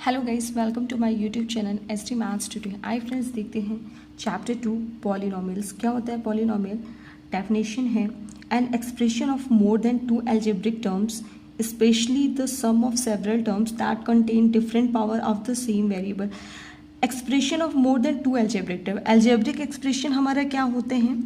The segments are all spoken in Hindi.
Hello guys, welcome to my YouTube channel S T maths tutorial. आइए फ्रेंड्स, देखते हैं चैप्टर 2 पॉलिनोमियल्स। क्या होता है पॉलिनोमियल? डेफिनेशन है an expression of more than two algebraic terms specially the sum of several terms that contain different power of the same variable. Expression of more than two algebraic term. Algebraic expression हमारा क्या होते हैं?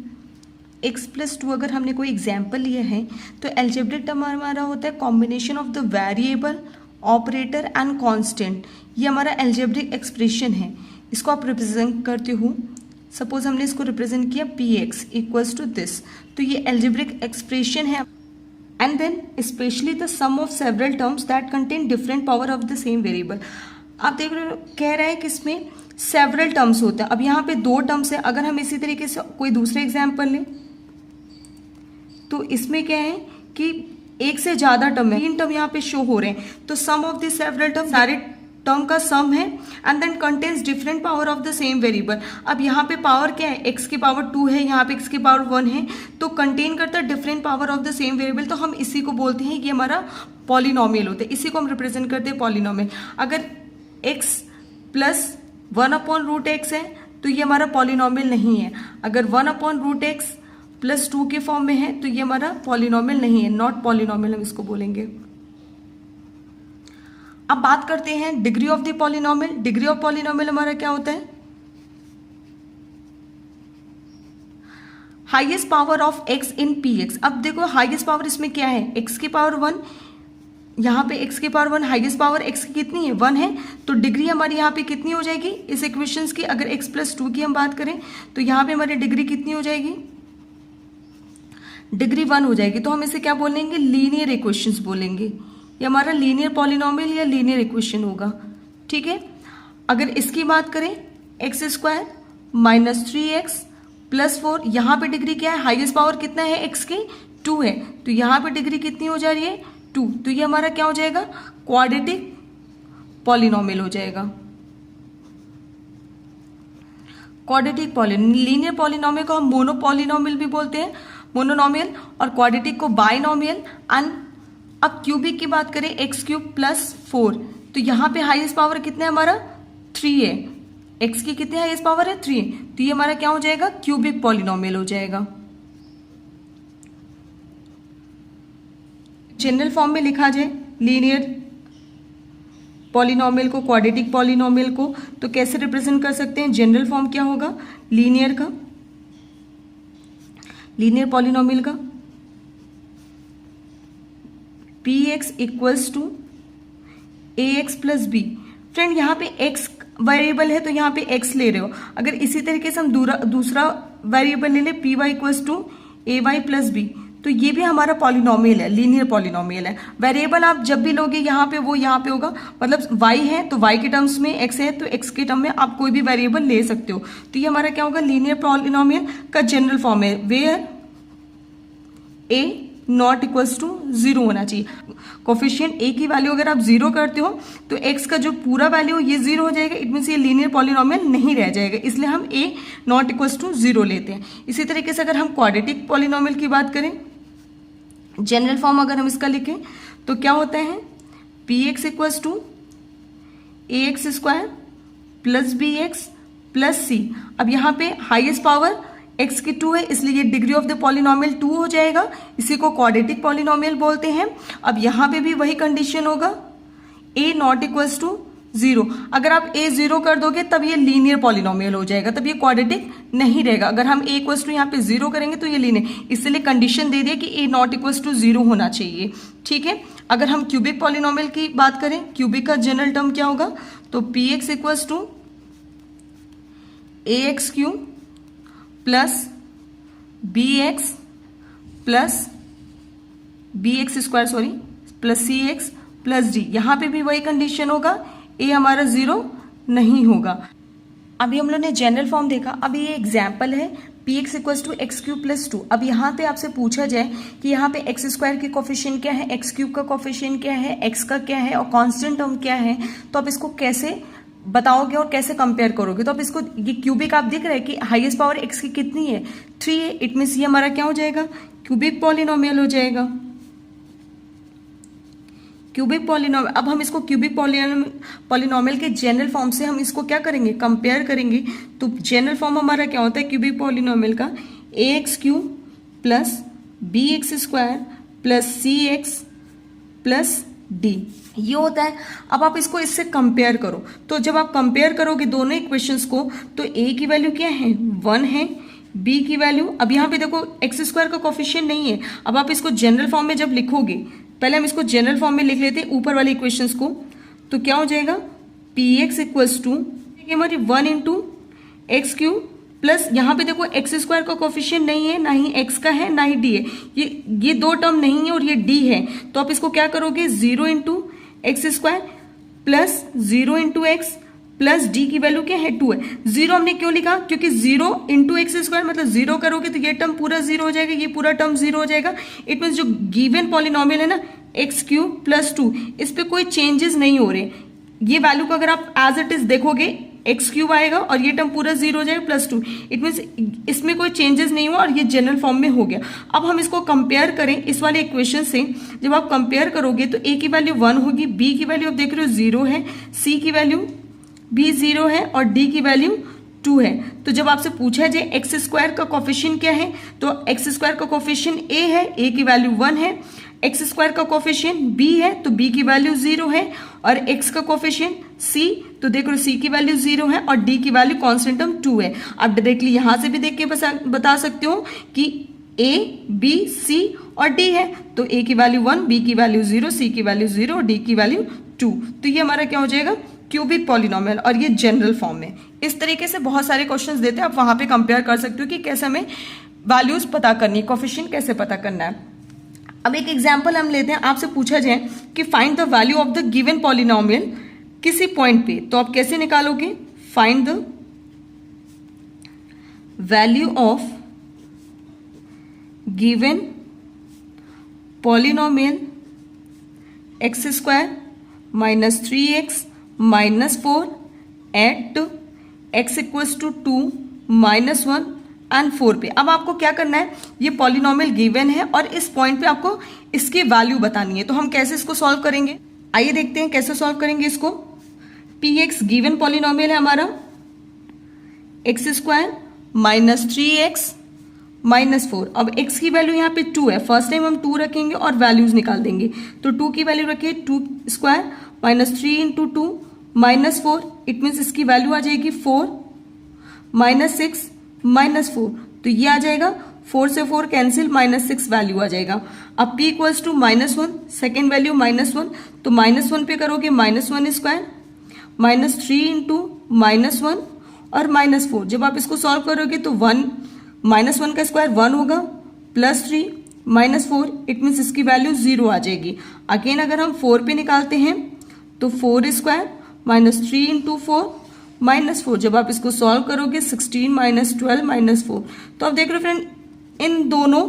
x+2 अगर हमने कोई एग्जाम्पल लिया है तो एल्जेब्रिक टर्म हमारा होता है combination of the variable, operator and constant. ये हमारा एल्जेब्रिक एक्सप्रेशन है। इसको आप रिप्रेजेंट करते हो। सपोज हमने इसको रिप्रेजेंट किया px इक्वल्स टू दिस, तो ये एल्जेब्रिक एक्सप्रेशन है। And then specially the sum of several terms that contain different power of the same variable. आप देख रहे हो, कह रहा है कि इसमें सेवरल टर्म्स होते हैं। अब यहाँ पे दो टर्म्स है। अगर हम इसी तरीके से कोई दूसरे एग्जाम्पल लें तो इसमें क्या है कि एक से ज्यादा टर्म है, 3 टर्म यहाँ पे शो हो रहे हैं। तो sum of the several term, सारे टर्म का सम है and then contains different power of the same variable. अब यहाँ पे पावर क्या है? x की पावर 2 है, यहाँ पे x की पावर 1 है, तो कंटेन करता है different power of the same variable. तो हम इसी को बोलते हैं कि हमारा पॉलिनोमियल होता है। इसी को हम रिप्रेजेंट करते हैं पॉलिनोमियल। अगर x प्लस 1/√x है तो ये हमारा पॉलिनोमियल नहीं है। अगर 1/√x प्लस 2 के फॉर्म में है तो ये हमारा पॉलिनोमियल नहीं है, नॉट पॉलिनोमियल हम इसको बोलेंगे। अब बात करते हैं degree of the polynomial. Degree of polynomial हमारा क्या होता है? Highest power of x in px। अब देखो हाईएस्ट पावर इसमें क्या है? x की पावर 1, यहाँ पे x की पावर 1, हाईएस्ट पावर x की कितनी है? 1 है। तो डिग्री हमारी यहाँ पे कितनी हो जाएगी इस इक्वेशंस की? अगर x प्लस 2 की हम बात करें तो यहाँ पे हमारी डिग्री कितनी हो जाएगी? डिग्री 1 हो जाएगी। तो हम इसे क्या बोलेंगे? लीनियर इक्वेशंस बोलेंगे। ये हमारा लीनियर पॉलिनोमियल या लीनियर इक्वेशन होगा। ठीक है। अगर इसकी बात करें x² माइनस 3x प्लस 4, यहाँ पे डिग्री क्या है? हाईएस्ट पावर कितना है x की? 2 है। तो यहाँ पे डिग्री कितनी हो जा रही है? 2। तो ये हमारा क्या हो जाएगा? क्वाड्रेटिक पॉलिनोमियल हो जाएगा। Quadratic polynomial. लीनियर पॉलिनोमियल को हम मोनोपॉलिनोमियल भी बोलते हैं, मोनोनोमियल, और क्वाड्रेटिक को बाइनोमियल। एंड अब क्यूबिक की बात करें x³ प्लस 4, तो यहाँ पे हाईएस्ट पावर कितना है हमारा? 3 है। x की कितनी हाईएस्ट पावर है? 3। तो ये हमारा क्या हो जाएगा? क्यूबिक पॉलिनोमियल हो जाएगा। जनरल फॉर्म में लिखा जाए लीनियर पॉलिनोमियल को, क्वाड्रेटिक पॉलिनोमियल को, तो कैसे रिप्रेजेंट कर सकते हैं? जनरल फॉर्म क्या होगा लीनियर का, लीनियर पॉलिनोमियल का? px equals to ax plus b। Friend यहाँ पे x वेरिएबल है तो यहाँ पे x ले रहे हो। अगर इसी तरीके से हम दूसरा वेरिएबल ले ले py equals to ay plus b, तो ये भी हमारा पॉलिनोमियल है, लीनियर पॉलिनोमियल है। वेरिएबल आप जब भी लोगे यहाँ पे वो यहाँ पे होगा, मतलब y है तो y के टर्म्स में, x है तो x के टर्म में आप कोई भी वेरिएबल ले सकते हो। तो ये हमारा क्या होगा? लीनियर पॉलिनोमियल का जनरल फॉर्म है, where a not equals to 0 होना चाहिए। कोफिशिएंट a की वैल्यू अगर आप 0 करते हो तो x का जो पूरा वैल्यू ये 0 हो जाएगा। इट मीन्स ये लीनियर पॉलिनोमियल नहीं रह जाएगा, इसलिए हम a नॉट इक्वल्स टू 0 लेते हैं। इसी तरीके से अगर हम क्वाड्रेटिक पॉलिनोमियल की बात करें, जनरल फॉर्म अगर हम इसका लिखें तो क्या होता है? px equals to ax² plus bx plus c। अब यहाँ पे हाईएस्ट पावर x की 2 है, इसलिए ये डिग्री ऑफ द पॉलिनोमियल 2 हो जाएगा। इसी को क्वाड्रेटिक पॉलिनोमियल बोलते हैं। अब यहाँ पे भी वही कंडीशन होगा, a नॉट इक्वल्स टू 0। अगर आप a 0 कर दोगे तब ये लीनियर पॉलिनोमियल हो जाएगा, तब ये क्वाड्रेटिक नहीं रहेगा। अगर हम a इक्वल्स टू यहाँ पे 0 करेंगे तो ये लीनियर, इसलिए कंडीशन दे दिया कि a नॉट इक्वल्स टू 0 होना चाहिए। ठीक है। अगर हम क्यूबिक पॉलिनोमियल की बात करें, क्यूबिक का जनरल टर्म क्या होगा? तो px equals to ax³ plus bx plus bx² sorry plus cx plus d। यहाँ पे भी वही कंडीशन होगा, a हमारा 0 नहीं होगा। अभी हम लोग ने जनरल फॉर्म देखा। अभी ये एग्जाम्पल है px equals to x³ plus 2। अब यहाँ पे आपसे पूछा जाए कि यहाँ पे x² की कोफिशिएंट क्या है, x³ का कोफिशिएंट क्या है, x का क्या है और कांस्टेंट टर्म क्या है, तो आप इसको कैसे बताओगे और कैसे कंपेयर करोगे? तो अब इसको, ये क्यूबिक आप दिख रहा है कि हाईएस्ट पावर x की कितनी है? 3 है। इट मीन्स ये हमारा क्या हो जाएगा? क्यूबिक पॉलिनोमियल हो जाएगा। क्यूबिक पॉलिनोमियल, अब हम इसको क्यूबिक पॉलिनोमियल के जनरल फॉर्म से हम इसको क्या करेंगे, कंपेयर करेंगे। तो जनरल फॉर्म हमारा क्या होता है क्यूबिक पॉलिनोमियल का, ax³ plus bx² plus cx plus d, ये होता है। अब आप इसको इससे कंपेयर करो, तो जब आप कंपेयर करोगे दोनों इक्वेशंस को, तो a की वैल्यू क्या है 1 है, b की वैल्यू, अब यहाँ पे देखो x² का कोफिशिएंट नहीं है। अब आप इसको जनरल फॉर्म में जब लिखोगे, पहले हम इसको जनरल फॉर्म में लिख लेते हैं ऊपर वाले इक्वेशंस को, तो क्या हो जाएगा px इक्वल्स टू हमारी 1 इंटू x³ प्लस यहाँ पे देखो x² का कोफिशिएंट नहीं है, ना ही x का है ना ही d है, ये दो टर्म नहीं है और ये d है। तो आप इसको क्या करोगे 0 into x² plus 0 into x plus d की वैल्यू क्या है 2 है। 0 हमने क्यों लिखा, क्योंकि 0 इंटू x² मतलब 0 करोगे तो ये टर्म पूरा 0 हो जाएगा, ये पूरा टर्म 0 हो जाएगा। इट मीन्स जो गिवन पॉलिनोमियल है ना x³ प्लस 2, इस पे कोई चेंजेस नहीं हो रहे। ये वैल्यू को अगर आप एज इट इज देखोगे x³ आएगा और ये टर्म पूरा 0 हो जाएगा प्लस 2, इट मीन्स इसमें कोई चेंजेस नहीं हुआ और ये जनरल फॉर्म में हो गया। अब हम इसको कंपेयर करें इस वाले इक्वेशन से, जब आप कंपेयर करोगे तो a की वैल्यू 1 होगी, b की वैल्यू आप देख रहे हो 0 है, c की वैल्यू भी 0 है और d की वैल्यू 2 है। तो जब आपसे पूछा जाए x² का कोफिशिएंट क्या है, तो x² का कोफिशिएंट a है, a की वैल्यू 1 है, x² का कोफिशिएंट b है तो b की वैल्यू 0 है, और x का कोफिशिएंट c, तो देखो c की वैल्यू 0 है और d की वैल्यू कांस्टेंट टर्म 2 है। आप डायरेक्टली यहां से भी देख के बता सकते हो कि a b c और d है, तो a की वैल्यू 1, b की वैल्यू 0, c की वैल्यू 0 और d की वैल्यू 2। तो ये हमारा क्या हो जाएगा क्यूबिक पॉलिनोमियल, और ये जनरल फॉर्म में। इस तरीके से बहुत सारे क्वेश्चंस देते हैं, आप वहां पे कंपेयर कर सकते हो कि कैसे हमें वैल्यूज पता करनी है, कोफिशिएंट कैसे पता करना है। अब एक एग्जांपल हम लेते हैं, आपसे पूछा जाए कि find the value of the given polynomial किसी पॉइंट पे, तो आप कैसे निकालोगे, find the value of given polynomial x² minus 3x minus 4 at x equals to 2 minus 1 and 4 पे। अब आपको क्या करना है, ये पॉलिनोमियल गिवन है और इस पॉइंट पे आपको इसकी वैल्यू बतानी है। तो हम कैसे इसको सॉल्व करेंगे, आइए देखते हैं कैसे सॉल्व करेंगे इसको। px गिवन पॉलिनोमियल है हमारा x² माइनस 3x माइनस 4। अब x की वैल्यू यहाँ पे 2 है, फर्स्ट टाइम हम 2 रखेंगे और वैल्यूज निकाल देंगे। तो 2 की वैल्यू रखिए 2² minus 3 into 2 minus 4, it means इसकी वैल्यू आ जाएगी 4 माइनस 6 माइनस 4, तो ये आ जाएगा 4 से 4 कैंसिल, माइनस 6 वैल्यू आ जाएगा। अब p equals to -1, second value -1, तो -1 पे करोगे -1² माइनस 3 इंटू -1 और -4। जब आप इसको सॉल्व करोगे तो -1 का स्क्वायर 1 होगा, प्लस 3 -4, इट मीन्स इसकी वैल्यू 0 आ जाएगी। अगेन अगर हम 4 पे निकालते हैं तो 4² माइनस 3 इंटू 4 -4। जब आप इसको सॉल्व करोगे 16 माइनस 12 माइनस 4, तो आप देख रहे हो फ्रेंड इन दोनों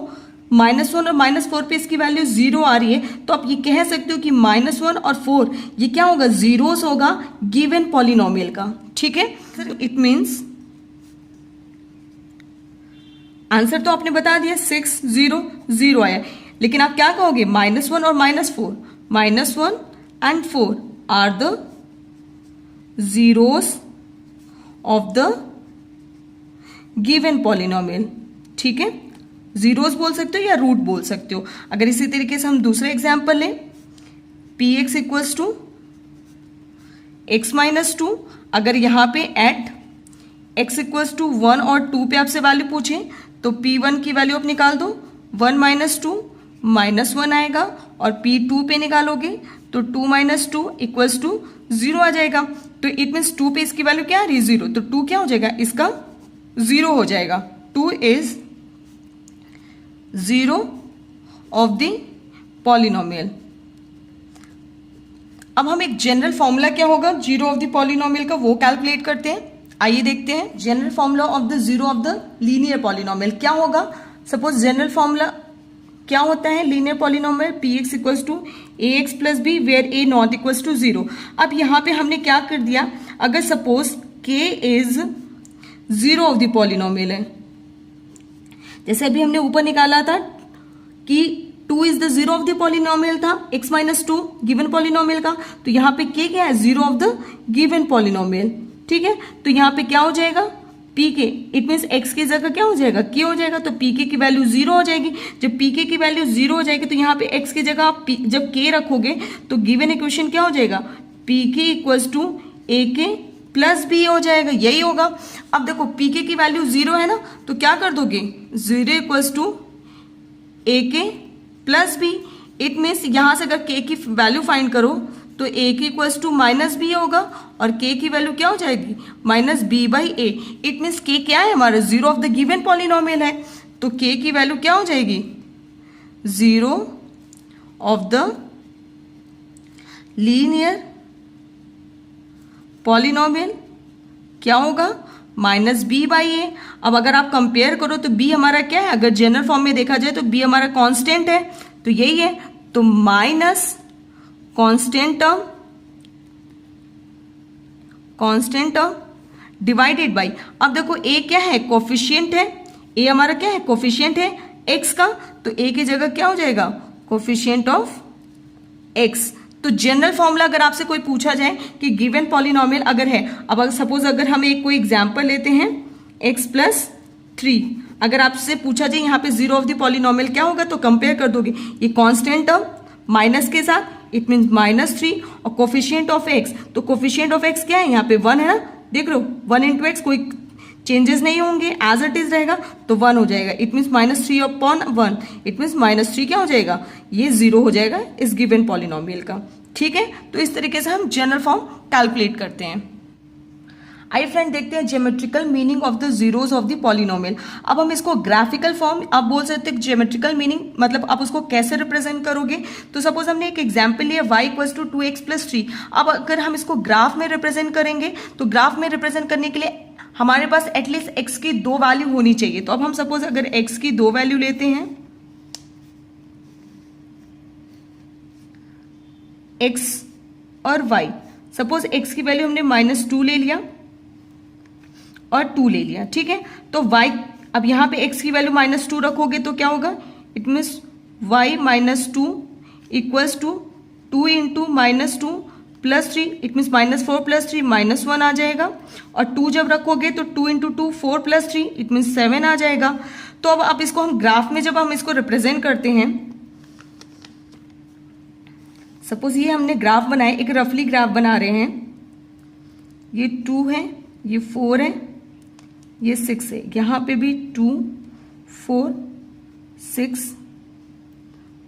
-1 और -4 पे इसकी वैल्यू 0 आ रही है। तो आप ये कह सकते हो कि -1 और 4 ये क्या होगा, जीरोस होगा गिवन पॉलिनोमियल का, ठीक है। इट मीन्स आंसर तो आपने बता दिया 6 0 0 आया, लेकिन आप क्या कहोगे -1 और -4, -1 and 4 are the zeros of the given polynomial, ठीक है। जीरोस बोल सकते हो या रूट बोल सकते हो। अगर इसी तरीके से हम दूसरे एग्जाम्पल लें, px equals to x minus 2, अगर यहाँ पे एट x इक्वल्स टू 1 और 2 पे आपसे वैल्यू पूछे तो p1 की वैल्यू आप निकाल दो, 1 माइनस 2 -1 आएगा, और p2 पे निकालोगे तो 2 माइनस 2 इक्वल्स टू 0 आ जाएगा। तो इट मीन्स 2 पे इसकी वैल्यू क्या आ रही है 0, तो 2 क्या हो जाएगा, इसका 0 हो जाएगा। 2 इज 0 ऑफ द पॉलिनोमियल। अब हम एक जनरल फॉर्मूला क्या होगा 0 ऑफ द पॉलिनोमियल का वो कैलकुलेट करते हैं। आइए देखते हैं general formula of the 0 of the linear polynomial क्या होगा। सपोज जनरल फॉर्मूला क्या होता है linear polynomial, px equals to ax plus B where a not equals to 0। अब यहाँ पे हमने क्या कर दिया, अगर suppose k is 0 of the polynomial है, जैसे अभी हमने ऊपर निकाला था कि 2 is the zero of the polynomial था, x माइनस 2 गिवन पॉलिनोमियल का, तो यहाँ पे k क्या है, zero of the given polynomial. ठीक है, तो यहाँ पे क्या हो जाएगा, pk, इट मीन्स x की जगह क्या हो जाएगा, k हो जाएगा, तो pk की वैल्यू जीरो हो जाएगी। जब pk की वैल्यू जीरो हो जाएगी तो यहाँ पे x की जगह आप जब k रखोगे तो गिवन इक्वेशन क्या हो जाएगा, pk equals to ak plus B हो जाएगा, यही होगा। अब देखो pk की वैल्यू जीरो है ना, तो क्या कर दोगे, zero equals to ak plus B, it means यहां से अगर k की वैल्यू फाइंड करो तो a की इक्वल्स टू माइनस बी होगा और k की वैल्यू क्या हो जाएगी, minus B by A. It means k क्या है हमारा, zero of the given polynomial है, तो k की वैल्यू क्या हो जाएगी, zero of the linear polynomial क्या होगा, माइनस बी बाई ए। अब अगर आप कंपेयर करो तो b हमारा क्या है, अगर जनरल फॉर्म में देखा जाए तो b हमारा कांस्टेंट है, तो यही है, तो minus constant term divided by, अब देखो a क्या है, कोफिशिएंट है, a हमारा क्या है, कोफिशिएंट है x का, तो a की जगह क्या हो जाएगा, कोफिशिएंट ऑफ x। तो जनरल फॉर्मूला अगर आपसे कोई पूछा जाए कि गिवन पॉलिनोमियल अगर है, अब अगर सपोज अगर हम एक कोई एग्जांपल लेते हैं x प्लस 3, अगर आपसे पूछा जाए यहाँ पे जीरो ऑफ द पॉलिनोमियल क्या होगा, तो कंपेयर कर दोगे ये कांस्टेंट टर्म माइनस के साथ, इट मीन -3 और कोफिशिएंट ऑफ x, तो कोफिशिएंट ऑफ x क्या है, यहाँ पे 1 है ना, देख लो 1 इंटू एक्स, कोई चेंजेस नहीं होंगे, एज इट इज रहेगा, तो 1 हो जाएगा, it means -3 upon 1, it means -3 क्या हो जाएगा, ये 0 हो जाएगा इस गिवन पॉलिनोमियल का। ठीक है, तो इस तरीके से हम जनरल फॉर्म कैलकुलेट करते हैं। आइए फ्रेंड देखते हैं geometrical meaning of the zeros of the polynomial. अब हम इसको ग्राफिकल फॉर्म आप बोल सकते हैं, ज्योमेट्रिकल मीनिंग मतलब आप उसको कैसे रिप्रेजेंट करोगे, तो सपोज हमने एक एग्जांपल लिया y equals to 2x plus 3। अब अगर हम इसको ग्राफ में रिप्रेजेंट करेंगे तो ग्राफ में रिप्रेजेंट करने के लिए हमारे पास एटलीस्ट x की 2 वैल्यू होनी चाहिए। तो अब हम सपोज अगर x की 2 वैल्यू लेते हैं, x और y, सपोज x की वैल्यू हमने -2 ले लिया और 2 ले लिया, ठीक है, तो y, अब यहाँ पे x की वैल्यू -2 रखोगे तो क्या होगा, it means y -2 equals to 2 into -2 plus 3, it means -4 plus 3 -1 आ जाएगा, और 2 जब रखोगे तो 2 इंटू 2 4 प्लस 3 इट मीन्स 7 आ जाएगा। तो अब इसको हम ग्राफ में जब हम इसको रिप्रेजेंट करते हैं, सपोज ये हमने ग्राफ बनाए, एक रफली ग्राफ बना रहे हैं, ये 2 है, ये 4 है, ये 6 है, यहाँ पे भी 2 4 6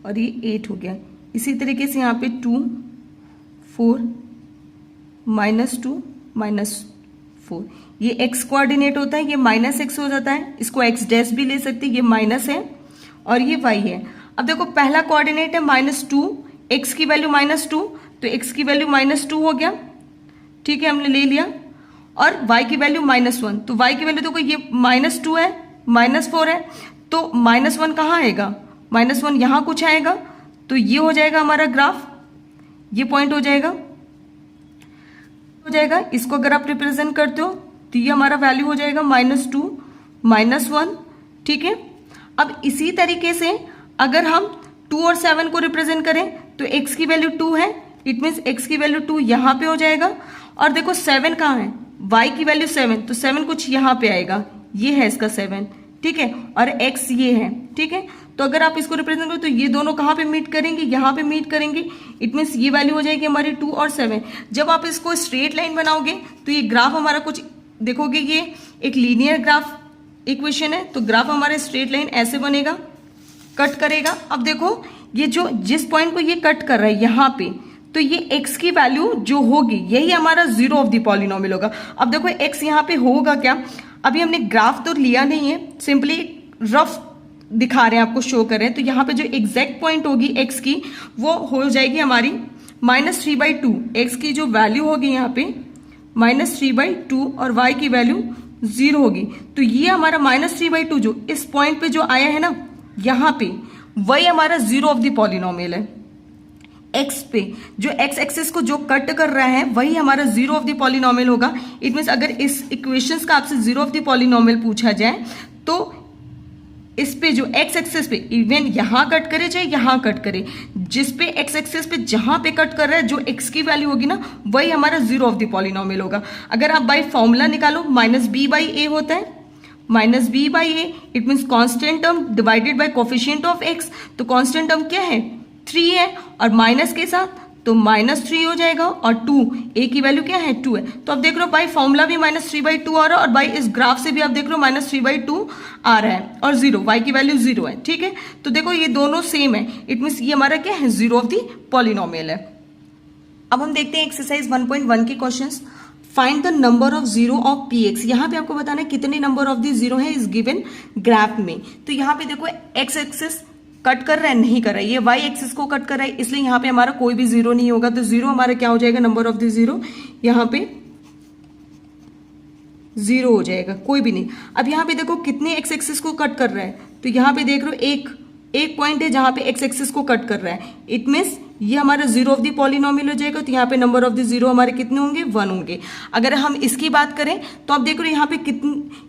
और ये 8 हो गया। इसी तरीके से यहाँ पे 2 4 -2 -4, ये x कोऑर्डिनेट होता है, ये -x हो जाता है, इसको x डैश भी ले सकते हैं, ये माइनस है और ये y है। अब देखो पहला कोऑर्डिनेट है -2, x की वैल्यू -2, तो x की वैल्यू -2 हो गया, ठीक है, हमने ले लिया, और y की वैल्यू -1, तो y की वैल्यू देखो ये -2 है, -4 है, तो -1 कहाँ आएगा, -1 यहाँ कुछ आएगा, तो ये हो जाएगा हमारा ग्राफ, ये पॉइंट हो जाएगा, इसको अगर आप रिप्रेजेंट करते हो तो ये हमारा वैल्यू हो जाएगा -2 -1, ठीक है। अब इसी तरीके से अगर हम 2 और 7 को रिप्रेजेंट करें तो x की वैल्यू 2 है, इट मीन्स x की वैल्यू 2 यहाँ पे हो जाएगा, और देखो 7 कहाँ है, y की वैल्यू 7, तो 7 कुछ यहाँ पे आएगा, ये है इसका 7, ठीक है, और x ये है, ठीक है। तो अगर आप इसको रिप्रेजेंट करो तो ये दोनों कहाँ पे मीट करेंगे, यहाँ पे मीट करेंगे, इट मीन्स ये वैल्यू हो जाएगी हमारी 2 और 7। जब आप इसको स्ट्रेट लाइन बनाओगे तो ये ग्राफ हमारा कुछ देखोगे, ये एक लीनियर ग्राफ इक्वेशन है, तो ग्राफ हमारा स्ट्रेट लाइन ऐसे बनेगा, कट करेगा। अब देखो ये जो जिस पॉइंट को ये कट कर रहा है यहाँ पे, तो ये x की वैल्यू जो होगी यही हमारा जीरो ऑफ द पॉलिनोमियल होगा। अब देखो x यहाँ पे होगा क्या, अभी हमने ग्राफ तो लिया नहीं है, सिंपली रफ दिखा रहे हैं, आपको शो कर रहे हैं। तो यहाँ पे जो एग्जैक्ट पॉइंट होगी x की वो हो जाएगी हमारी -3/2, x की जो वैल्यू होगी यहाँ पे -3/2 और y की वैल्यू 0 होगी। तो ये हमारा -3/2 जो इस पॉइंट पे जो आया है ना यहाँ पे, वही हमारा जीरो ऑफ द पॉलिनोमियल है। x पे जो x एक्सिस को जो कट कर रहा है वही हमारा जीरो ऑफ द पॉलिनोमियल होगा। इट मीन्स अगर इस इक्वेशंस का आपसे जीरो ऑफ द पॉलिनोमियल पूछा जाए तो इस पे जो एक्स एक्सेस पे इवन यहां कट करे चाहे यहां कट करे, जिस पे एक्स एक्सेस पे जहां पे कट कर रहा है जो एक्स की वैल्यू होगी ना वही हमारा जीरो ऑफ द पॉलिनोमियल होगा। अगर आप बाई फॉर्मूला निकालो माइनस बी बाई ए होता है, minus B by A it means constant term divided by coefficient of X. तो कॉन्स्टेंट टर्म क्या है 3 है और माइनस के साथ तो -3 हो जाएगा और 2 ए की वैल्यू क्या है 2 है। तो अब देख रहे हो बाई फॉर्मूला भी -3/2 आ रहा है और बाई इस ग्राफ से भी आप देख रहे हो -3/2 आ रहा है और 0 y की वैल्यू 0 है। ठीक है, तो देखो ये दोनों सेम है, इट मीन्स ये हमारा क्या है जीरो ऑफ दी पॉलिनोमियल है। अब हम देखते हैं एक्सरसाइज 1.1 के questions. Find the number of zero of P x. यहाँ पे आपको बताना है कितने नंबर ऑफ दी जीरो है इस गिवन ग्राफ में। तो यहाँ पे देखो एक्स एक्सिस कट कर रहा है नहीं कर रहा है, ये वाई एक्सिस को कट कर रहा है, इसलिए यहाँ पे हमारा कोई भी जीरो नहीं होगा। तो जीरो हमारा क्या हो जाएगा नंबर ऑफ द जीरो, यहाँ पे जीरो हो जाएगा, कोई भी नहीं। अब यहाँ पे देखो कितने एक्स एक्सिस को कट कर रहा है, तो यहाँ पे देख रहे हो एक पॉइंट है जहां पे एक्स एक्सिस को कट कर रहा है, इट मीन्स ये हमारा जीरो ऑफ द पॉलिनोमियल हो जाएगा। तो यहाँ पे नंबर ऑफ द जीरो हमारे कितने होंगे 1 होंगे। अगर हम इसकी बात करें तो आप देख रहे हो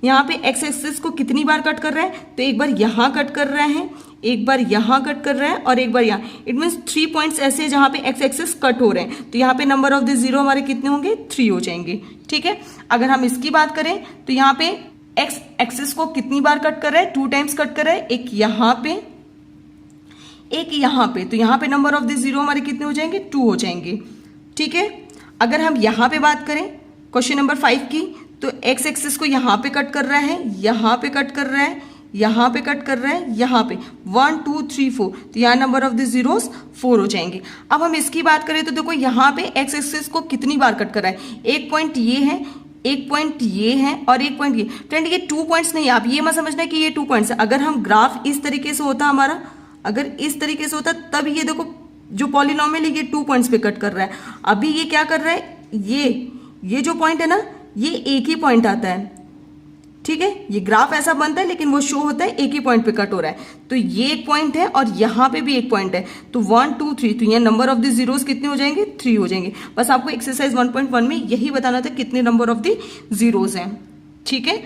यहाँ पे एक्स एक्सिस को कितनी बार कट कर रहा है, तो एक बार यहाँ कट कर रहा है, एक बार यहाँ कट कर रहा है और एक बार यहाँ। इट मीन्स 3 पॉइंट्स ऐसे जहां पे एक्स एक्सिस कट हो रहे हैं, तो यहाँ पे नंबर ऑफ द जीरो हमारे कितने होंगे 3 हो जाएंगे। ठीक है, अगर हम इसकी बात करें तो यहाँ पे एक्स एक्सिस को कितनी बार कट कर रहा है 2 टाइम्स कट कर रहा है, एक यहाँ पे एक यहाँ पे, तो यहाँ पे नंबर ऑफ द जीरो हमारे कितने हो जाएंगे 2 हो जाएंगे। ठीक है, अगर हम यहाँ पे बात करें क्वेश्चन नंबर 5 की, तो एक्स एक्सिस को यहाँ पे कट कर रहा है, यहाँ पे कट कर रहा है, यहाँ पे कट कर रहा है, यहाँ पे 1 2 3 4, तो यहाँ नंबर ऑफ द जीरोस 4 हो जाएंगे। अब हम इसकी बात करें तो देखो यहाँ पे एक्स एक्सिस को कितनी बार कट कर रहा है, एक पॉइंट ये है, एक पॉइंट ये है और एक पॉइंट ये। फ्रेंड ये 2 पॉइंट्स नहीं, आप ये मत समझना कि ये 2 पॉइंट्स है। अगर हम ग्राफ इस तरीके से होता हमारा, अगर इस तरीके से होता तब ये देखो जो पॉलिनोमियल है ये 2 पॉइंट्स पे कट कर रहा है। अभी ये क्या कर रहा है, ये जो पॉइंट है ना ये एक ही पॉइंट आता है। ठीक है, ये ग्राफ ऐसा बनता है लेकिन वो शो होता है एक ही पॉइंट पे कट हो रहा है। तो ये एक पॉइंट है और यहाँ पे भी एक पॉइंट है, तो 1 2 3, तो यहाँ नंबर ऑफ द जीरोस कितने हो जाएंगे 3 हो जाएंगे। बस आपको एक्सरसाइज 1.1 में यही बताना था कितने नंबर ऑफ द जीरोस हैं। ठीक है,